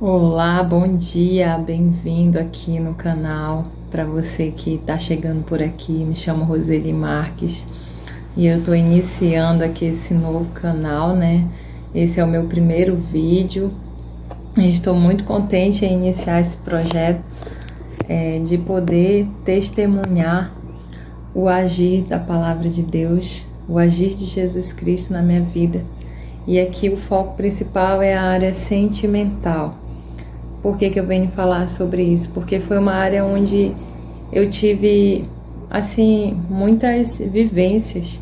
Olá, bom dia, bem-vindo aqui no canal. Para você que está chegando por aqui, me chamo Roseli Marques e eu estou iniciando aqui esse novo canal, né? Esse é o meu primeiro vídeo e estou muito contente em iniciar esse projeto de poder testemunhar o agir da Palavra de Deus, o agir de Jesus Cristo na minha vida. E aqui o foco principal é a área sentimental. Por que eu venho falar sobre isso? Porque foi uma área onde eu tive, assim, muitas vivências,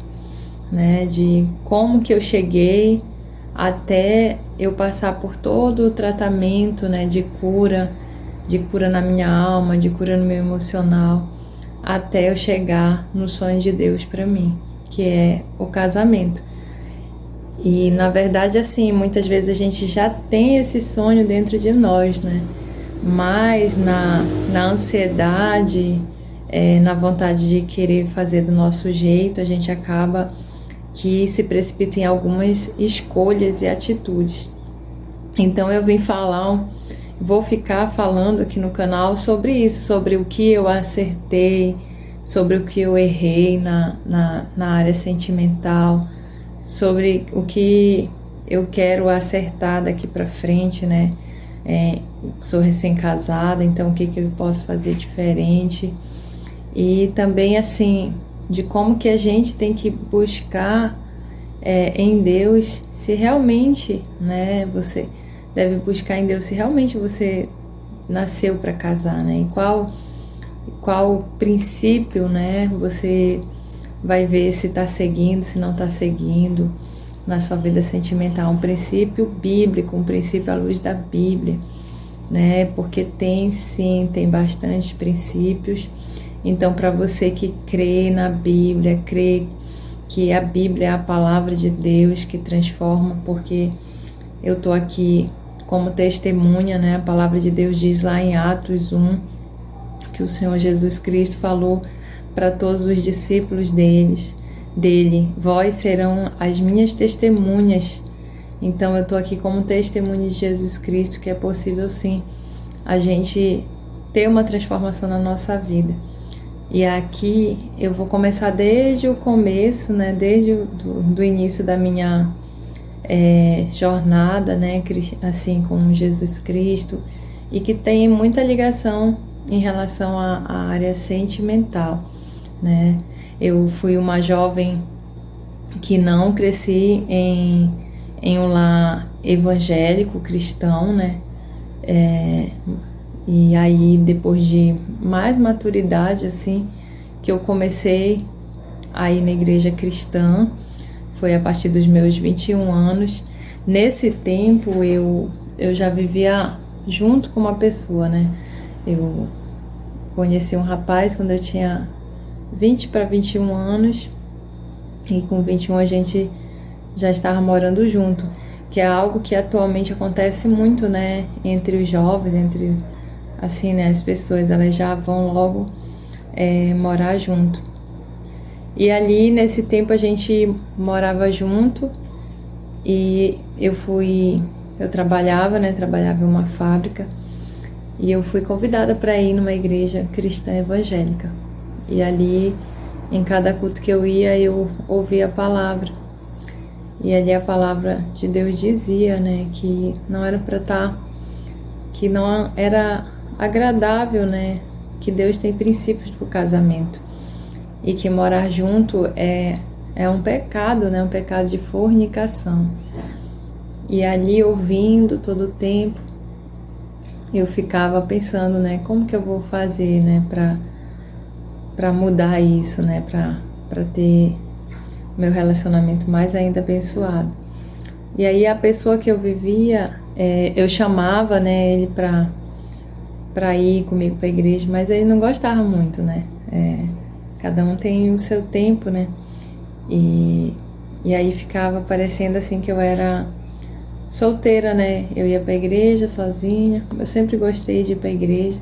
né? De como que eu cheguei até eu passar por todo o tratamento, né? De cura na minha alma, de cura no meu emocional, até eu chegar no sonho de Deus para mim, que é o casamento. E na verdade, assim, muitas vezes a gente já tem esse sonho dentro de nós, né? Mas na ansiedade, na vontade de querer fazer do nosso jeito, a gente acaba que se precipita em algumas escolhas e atitudes. Então eu vou ficar falando aqui no canal sobre isso, sobre o que eu acertei, sobre o que eu errei na área sentimental, sobre o que eu quero acertar daqui para frente, né? Sou recém-casada, então o que eu posso fazer diferente? E também, assim, de como que a gente tem que buscar em Deus, se realmente, né? Você deve buscar em Deus se realmente você nasceu para casar, né? E qual princípio, né? Você vai ver se está seguindo, se não está seguindo na sua vida sentimental. Um princípio bíblico, um princípio à luz da Bíblia, né? Porque tem bastante princípios. Então, para você que crê na Bíblia, crê que a Bíblia é a palavra de Deus que transforma, porque eu estou aqui como testemunha, né? A palavra de Deus diz lá em Atos 1 que o Senhor Jesus Cristo falou para todos os discípulos dele, vós serão as minhas testemunhas. Então eu estou aqui como testemunha de Jesus Cristo, que é possível sim a gente ter uma transformação na nossa vida. E aqui eu vou começar desde o começo, né, desde do início da minha jornada, né, assim, com Jesus Cristo, e que tem muita ligação em relação à área sentimental, né? Eu fui uma jovem que não cresci em um lar evangélico cristão, né? E aí, depois de mais maturidade, assim, que eu comecei a ir na igreja cristã, foi a partir dos meus 21 anos. Nesse tempo, eu já vivia junto com uma pessoa, né? Eu conheci um rapaz quando eu tinha 20 para 21 anos, e com 21 a gente já estava morando junto, que é algo que atualmente acontece muito, né, entre os jovens, assim, né, as pessoas, elas já vão logo morar junto. E ali, nesse tempo, a gente morava junto, e eu trabalhava em uma fábrica, e eu fui convidada para ir numa igreja cristã evangélica. E ali, em cada culto que eu ia, eu ouvia a palavra. E ali a palavra de Deus dizia, né, que não era para que não era agradável, né, que Deus tem princípios para o casamento. E que morar junto é um pecado, né, um pecado de fornicação. E ali, ouvindo todo o tempo, eu ficava pensando, né, como que eu vou fazer, né, para mudar isso, né, para ter meu relacionamento mais ainda abençoado. E aí a pessoa que eu vivia, eu chamava, né, ele para ir comigo para a igreja, mas ele não gostava muito, né, cada um tem o seu tempo, né, e aí ficava parecendo assim que eu era solteira, né, eu ia para a igreja sozinha, eu sempre gostei de ir para a igreja,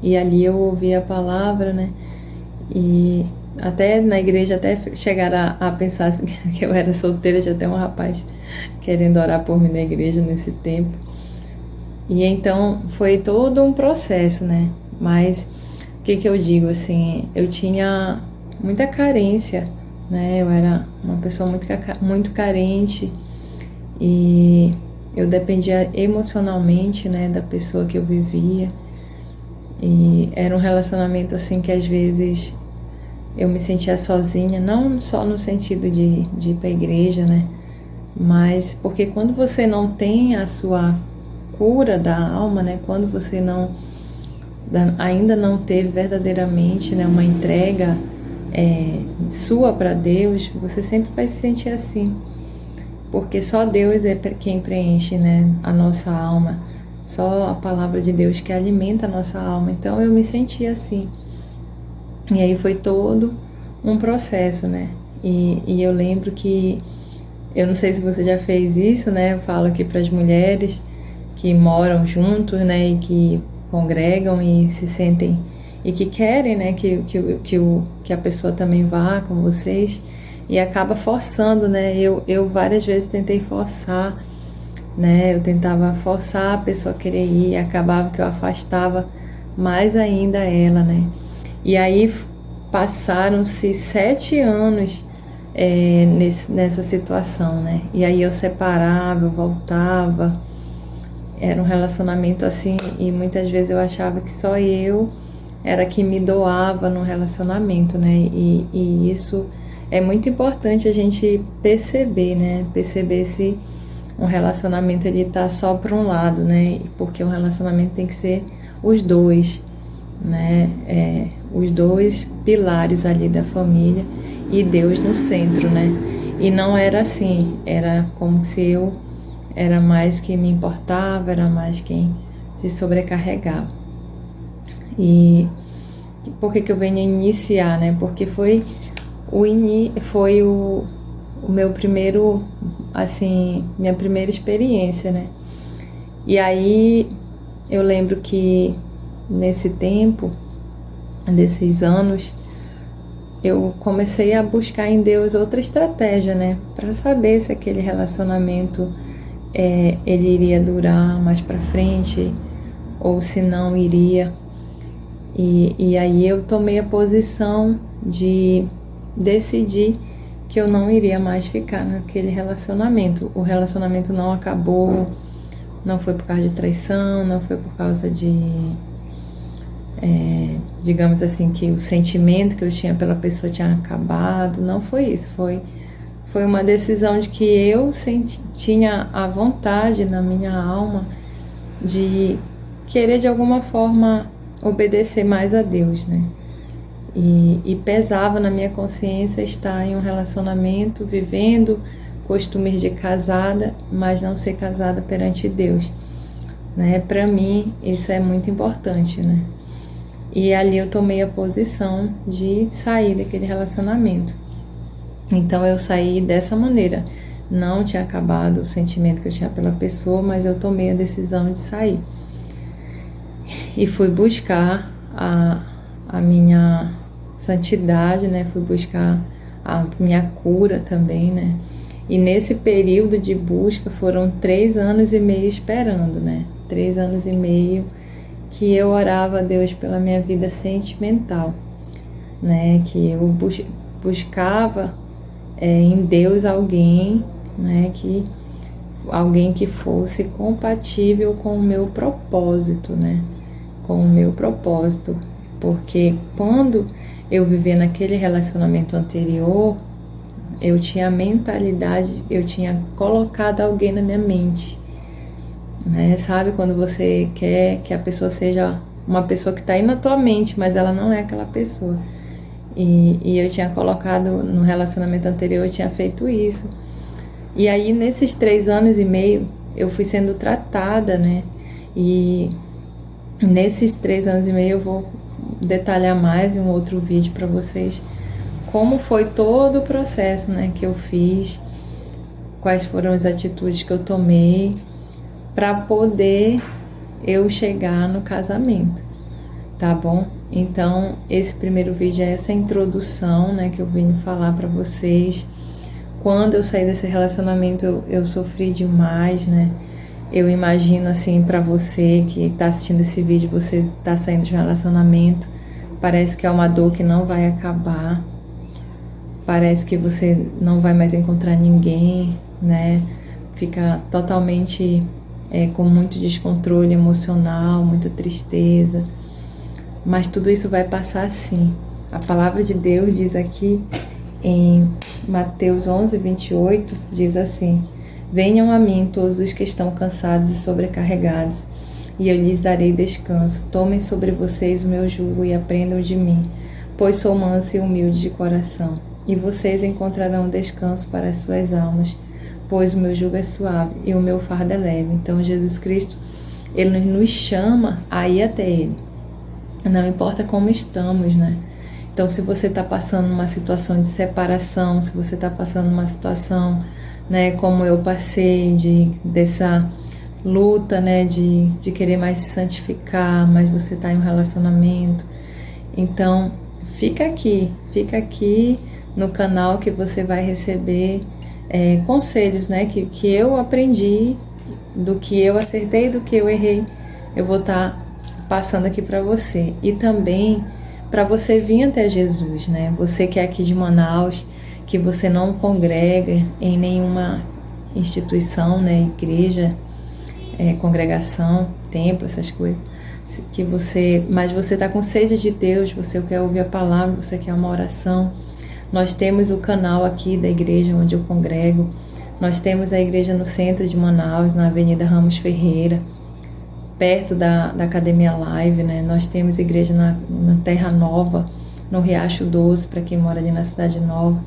e ali eu ouvia a palavra, né? Até na igreja, até chegaram a pensar assim, que eu era solteira, tinha até um rapaz querendo orar por mim na igreja nesse tempo. E então foi todo um processo, né? Mas o que que eu digo assim, eu tinha muita carência, né? Eu era uma pessoa muito carente e eu dependia emocionalmente, né, da pessoa que eu vivia. E era um relacionamento assim que às vezes eu me sentia sozinha, não só no sentido de ir para a igreja, né? Mas porque quando você não tem a sua cura da alma, né? Quando você ainda não teve verdadeiramente, né, uma entrega sua para Deus, você sempre vai se sentir assim. Porque só Deus é quem preenche, né, a nossa alma. Só a palavra de Deus que alimenta a nossa alma. Então eu me sentia assim. E aí foi todo um processo, né? E eu lembro que, eu não sei se você já fez isso, né? Eu falo aqui para as mulheres que moram juntos, né? E que congregam e se sentem e que querem, né? Que a pessoa também vá com vocês e acaba forçando, né? Eu várias vezes tentei forçar, né? Eu tentava forçar a pessoa a querer ir e acabava que eu afastava mais ainda ela, né? E aí passaram-se 7 anos nessa situação, né? E aí eu separava, eu voltava. Era um relacionamento assim, e muitas vezes eu achava que só eu era que me doava no relacionamento, né? E isso é muito importante a gente perceber, né? Perceber se um relacionamento ele tá só para um lado, né? Porque um relacionamento tem que ser os dois, né? Os dois pilares ali da família e Deus no centro, né? E não era assim, era como se eu era mais quem me importava, era mais quem se sobrecarregava. E por que eu venho iniciar, né? Porque foi o meu primeiro, assim, minha primeira experiência, né? E aí eu lembro que nesse tempo, desses anos, eu comecei a buscar em Deus outra estratégia, né? Para saber se aquele relacionamento ele iria durar mais para frente ou se não iria. E aí eu tomei a posição de decidir que eu não iria mais ficar naquele relacionamento. O relacionamento não acabou, não foi por causa de traição, não foi por causa de, digamos assim, que o sentimento que eu tinha pela pessoa tinha acabado, não foi isso, foi uma decisão de que eu tinha a vontade na minha alma de querer de alguma forma obedecer mais a Deus, né? E pesava na minha consciência estar em um relacionamento, vivendo costumes de casada, mas não ser casada perante Deus, né? Para mim isso é muito importante, né? E ali eu tomei a posição de sair daquele relacionamento. Então eu saí dessa maneira. Não tinha acabado o sentimento que eu tinha pela pessoa, mas eu tomei a decisão de sair. E fui buscar a minha santidade, né? Fui buscar a minha cura também, né? E nesse período de busca foram 3 anos e meio esperando, né? 3 anos e meio que eu orava a Deus pela minha vida sentimental, né? Que eu buscava em Deus alguém, né? Alguém que fosse compatível com o meu propósito, né? Com o meu propósito, porque quando eu vivia naquele relacionamento anterior, eu tinha a mentalidade, eu tinha colocado alguém na minha mente, né? Sabe quando você quer que a pessoa seja uma pessoa que está aí na tua mente, mas ela não é aquela pessoa. E eu tinha colocado no relacionamento anterior, eu tinha feito isso. E aí nesses 3 anos e meio eu fui sendo tratada, né? E nesses 3 anos e meio eu vou detalhar mais em um outro vídeo para vocês como foi todo o processo, né, que eu fiz, quais foram as atitudes que eu tomei para poder eu chegar no casamento, tá bom? Então esse primeiro vídeo é essa introdução, né, que eu vim falar para vocês quando eu saí desse relacionamento eu sofri demais, né? Eu imagino assim, pra você que tá assistindo esse vídeo, você tá saindo de um relacionamento, parece que é uma dor que não vai acabar, parece que você não vai mais encontrar ninguém, né? Fica totalmente com muito descontrole emocional, muita tristeza, mas tudo isso vai passar sim. A palavra de Deus diz aqui em Mateus 11:28, diz assim: venham a mim todos os que estão cansados e sobrecarregados, e eu lhes darei descanso. Tomem sobre vocês o meu jugo e aprendam de mim, pois sou manso e humilde de coração, e vocês encontrarão descanso para as suas almas, pois o meu jugo é suave e o meu fardo é leve. Então Jesus Cristo, Ele nos chama a ir até Ele, não importa como estamos, né? Então, se você está passando uma situação de separação, se você está passando uma situação, né, como eu passei, dessa luta, né, de querer mais se santificar, mas você está em um relacionamento, então fica aqui no canal que você vai receber conselhos, né, que eu aprendi, do que eu acertei, do que eu errei, eu vou estar passando aqui para você. E também para você vir até Jesus, né? Você que é aqui de Manaus, que você não congrega em nenhuma instituição, né? Igreja, congregação, templo, essas coisas, mas você está com sede de Deus, você quer ouvir a palavra, você quer uma oração. Nós temos o canal aqui da igreja onde eu congrego. Nós temos a igreja no centro de Manaus, na Avenida Ramos Ferreira, perto da Academia Live, né? Nós temos igreja na Terra Nova, no Riacho Doce, para quem mora ali na Cidade Nova.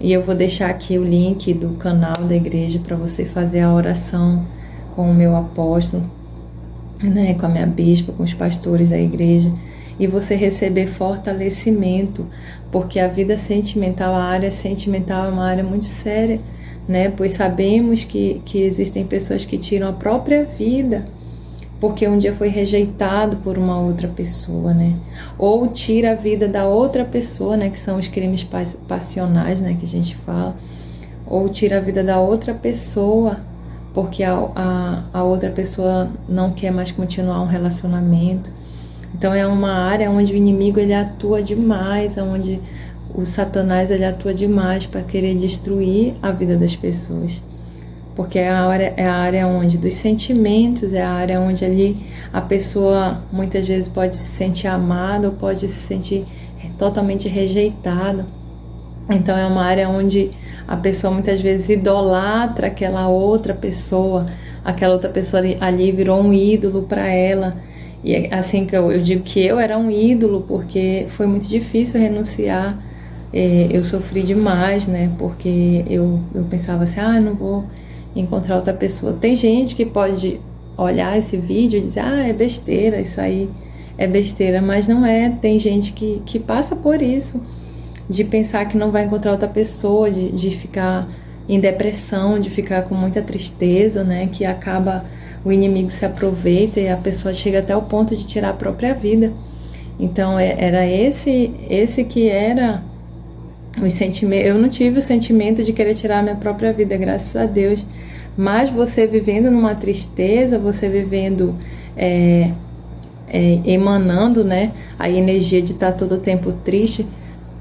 E eu vou deixar aqui o link do canal da igreja para você fazer a oração com o meu apóstolo, né? Com a minha bispa, com os pastores da igreja, e você receber fortalecimento, porque a vida sentimental, a área sentimental é uma área muito séria, né? Pois sabemos que existem pessoas que tiram a própria vida porque um dia foi rejeitado por uma outra pessoa, né? Ou tira a vida da outra pessoa, né? Que são os crimes passionais, né? Que a gente fala. Ou tira a vida da outra pessoa porque a outra pessoa não quer mais continuar um relacionamento. Então é uma área onde o inimigo ele atua demais, onde o Satanás ele atua demais para querer destruir a vida das pessoas. Porque é a área onde dos sentimentos, é a área onde ali a pessoa muitas vezes pode se sentir amada ou pode se sentir totalmente rejeitada. Então é uma área onde a pessoa muitas vezes idolatra aquela outra pessoa ali virou um ídolo para ela. E é assim que eu digo que eu era um ídolo, porque foi muito difícil renunciar. Eu sofri demais, né? Porque eu pensava assim, não vou encontrar outra pessoa. Tem gente que pode olhar esse vídeo e dizer, é besteira, isso aí é besteira, mas não é. Tem gente que passa por isso, de pensar que não vai encontrar outra pessoa, de ficar em depressão, de ficar com muita tristeza, né? Que acaba, o inimigo se aproveita e a pessoa chega até o ponto de tirar a própria vida. Então era esse que era o sentimento. Eu não tive o sentimento de querer tirar a minha própria vida, graças a Deus. Mas você vivendo numa tristeza, você vivendo emanando, né, a energia de estar todo o tempo triste,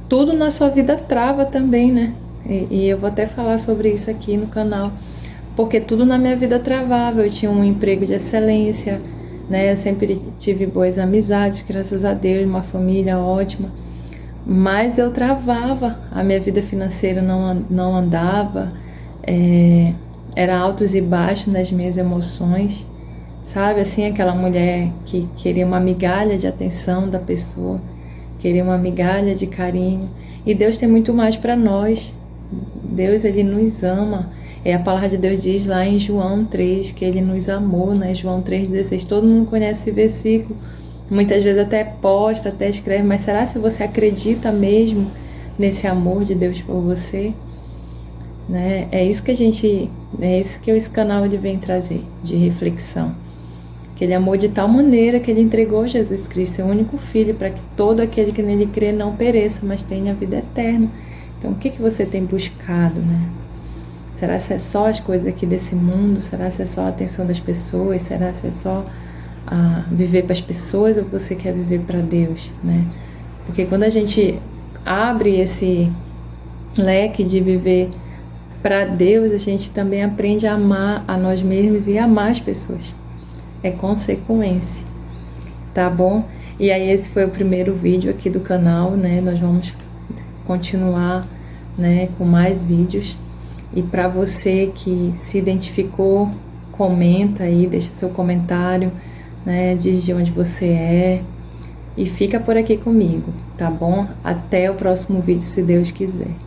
tudo na sua vida trava também, né? E eu vou até falar sobre isso aqui no canal, porque tudo na minha vida travava. Eu tinha um emprego de excelência, né? Eu sempre tive boas amizades, graças a Deus, uma família ótima, mas eu travava, a minha vida financeira não andava, era altos e baixos nas minhas emoções, sabe? Assim, aquela mulher que queria uma migalha de atenção da pessoa, queria uma migalha de carinho. E Deus tem muito mais para nós. Deus, Ele nos ama. A palavra de Deus diz lá em João 3 que Ele nos amou, né? João 3,16. Todo mundo conhece esse versículo. Muitas vezes até posta, até escreve, mas será se você acredita mesmo nesse amor de Deus por você? Né? É isso que esse canal ele vem trazer, de reflexão. Que Ele amou de tal maneira que Ele entregou Jesus Cristo, seu único Filho, para que todo aquele que nele crê não pereça, mas tenha a vida eterna. Então, o que você tem buscado, né? Será que é só as coisas aqui desse mundo? Será que é só a atenção das pessoas? Será que é só viver para as pessoas ou você quer viver para Deus, né? Porque quando a gente abre esse leque de viver para Deus, a gente também aprende a amar a nós mesmos e amar as pessoas. É consequência, tá bom? E aí esse foi o primeiro vídeo aqui do canal, né? Nós vamos continuar, né, com mais vídeos. E para você que se identificou, comenta aí, deixa seu comentário, né? Diz de onde você é e fica por aqui comigo, tá bom? Até o próximo vídeo, se Deus quiser.